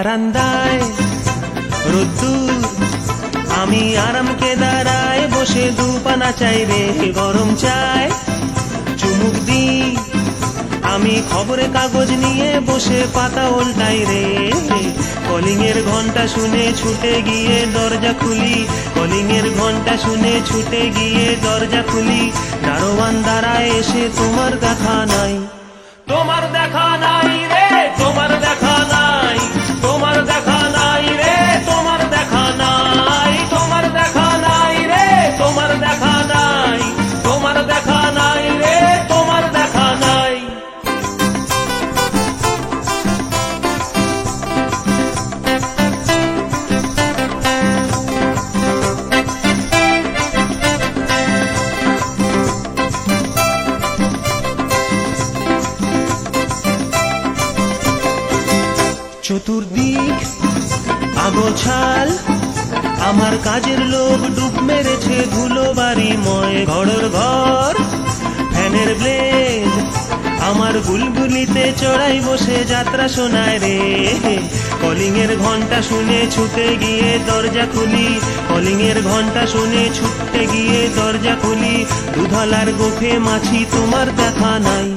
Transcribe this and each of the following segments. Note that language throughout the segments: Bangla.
বারান্দায় রোদ্দুর আমি আরামকে দাঁড়ায় বসে দুপানা চাই রে গরম চায় চুমুক দি আমি খবরে কাগজ নিয়ে বসে পাতা উল্টাই রে কলিং এর ঘন্টা শুনে ছুটে গিয়ে দরজা খুলি কলিং এর ঘন্টা শুনে ছুটে গিয়ে দরজা খুলি দারোয়ান দাঁড়ায় এসে তোমার দেখা নাই তোমার দেখা নাই রে তোমার দেখা নাই তোমার দেখা নাই রে তোমার দেখা নাই তোমার দেখা নাই রে তোমার দেখা নাই তোমার দেখা নাই রে তোমার দেখা নাই চতুর্দিক আগোছাল আমার কাজের লোক ডুব মেরেছে ধুলো বাড়িময় ঘরের ঘর ফ্যানের ব্লেড আমার বুলবুলিতে চড়াই বসে যাত্রা শোনায় রে কলিং এর ঘন্টা শুনে ছুটে গিয়ে দরজা খুলি কলিং এর ঘন্টা শুনে ছুটে গিয়ে দরজা খুলি দুধলার গোফে মাছি তোমার দেখা নাই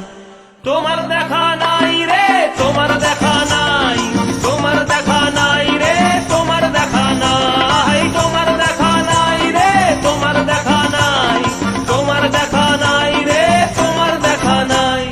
তোমার দেখা নাই রে তোমার দেখা নাই তোমার দেখা নাই রে তোমার দেখা নাই তোমার দেখা নাই রে তোমার দেখা নাই তোমার দেখা নাই রে তোমার দেখা নাই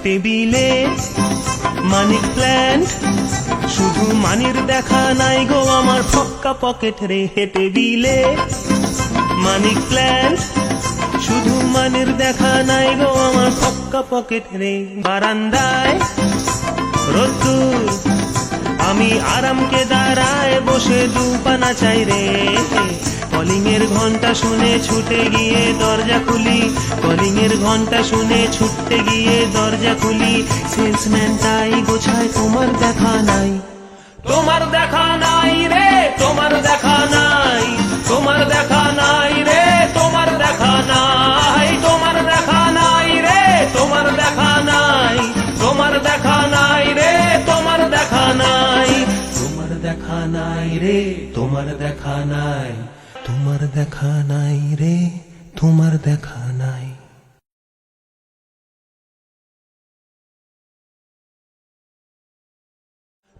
টেবিলে মানিক প্ল্যান্ট শুধু মানির দেখা নাই গো আমার ফক্কা পকেট রে টেবিলে মানিক প্ল্যান্ট শুধু মানির দেখা নাই গো আমার ফক্কা পকেট রে বারান্দায় রোদ্দুর আমি আরামকে দাঁড়ায় বসে দুপানা চাই রে কলিং এর ঘন্টা শুনে ছুটে গিয়ে দরজা খুলি কলিং এর ঘন্টা শুনে ছুটতে গিয়ে দরজা খুলি সেলসম্যান তাই গোছায় তোমার দেখা নাই তোমার দেখা নাই রে তোমার দেখা নাই তোমার দেখা নাই রে তোমার দেখা নাই তোমার দেখা নাই রে তোমার দেখা নাই তোমার দেখা নাই রে তোমার দেখা নাই তোমার দেখা নাই রে তোমার দেখা নাই তোমার দেখা নাই রে তোমার দেখা নাই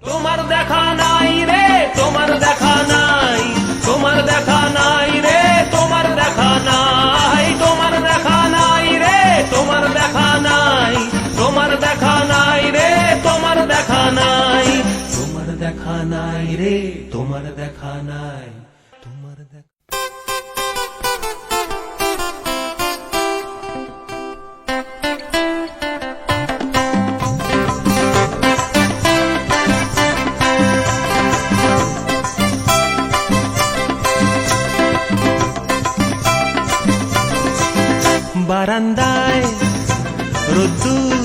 তোমার দেখা নাই রে তোমার দেখা নাই তোমার দেখা নাই রে তোমার দেখা নাই তোমার দেখা নাই রে তোমার দেখা নাই তোমার দেখা নাই রে তোমার দেখা নাই তোমার দেখা নাই রে তোমার দেখা নাই তোমার দেখা বারান্দায় রোদ্দুর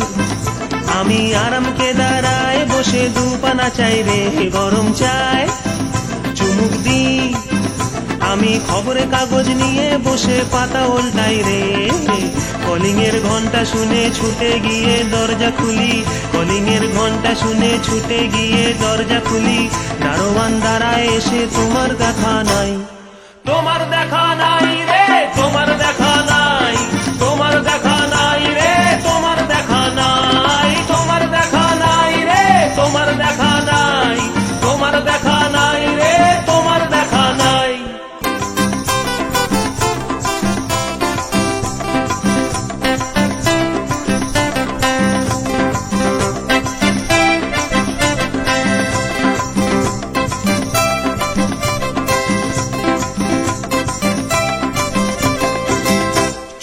আমি আরামকে দাঁড়ায় বসে দুপানা চাই রে গরম চায় চুমুক দি আমি খবরে কাগজ নিয়ে বসে পাতা উল্টাই রে কলিং এর ঘন্টা শুনে ছুটে গিয়ে দরজা খুলি কলিং এর ঘন্টা শুনে ছুটে গিয়ে দরজা খুলি দারোয়ান দাঁড়ায় এসে তোমার দেখা নাই তোমার দেখা নাই রে তোমার দেখা নাই তোমার দেখা নাই রে তোমার দেখা নাই তোমার দেখা নাই রে তোমার দেখা নাই তোমার দেখা নাই রে তোমার দেখা নাই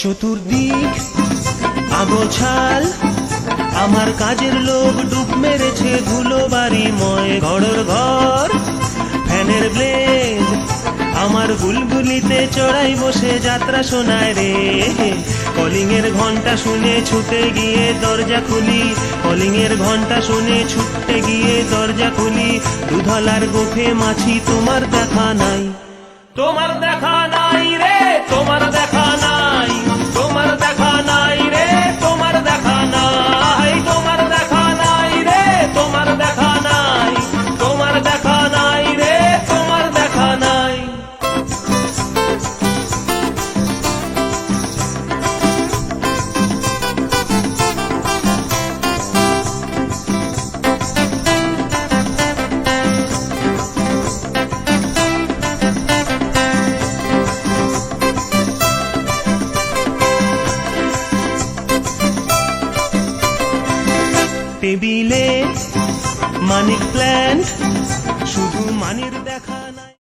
চতুর্দিক আগোছাল আমার কাজের লোক ডুব মেরেছে ধুলো বাড়িময় ঘরের ঘর ফ্যানের ব্লেড আমার বুলবুলিতে চড়াই বসে যাত্রা শোনায় রে। কলিং এর ঘন্টা শুনে ছুটে গিয়ে দরজা খুলি, কলিং এর ঘন্টা শুনে ছুটে গিয়ে দরজা খুলি। দুধলার গোফে মাছি তোমার দেখা নাই, তোমার দেখা নাই রে, তোমার দেখা নাই, তোমার দেখা নাই রে, তোমার দেখা নাই, তোমার দেখা নাই রে, তোমার দেখা নাই, তোমার দেখা নাই রে, তোমার দেখা নাই। টেবিলে মানি প্ল্যান্ট, শুধু মানির দেখা নাই।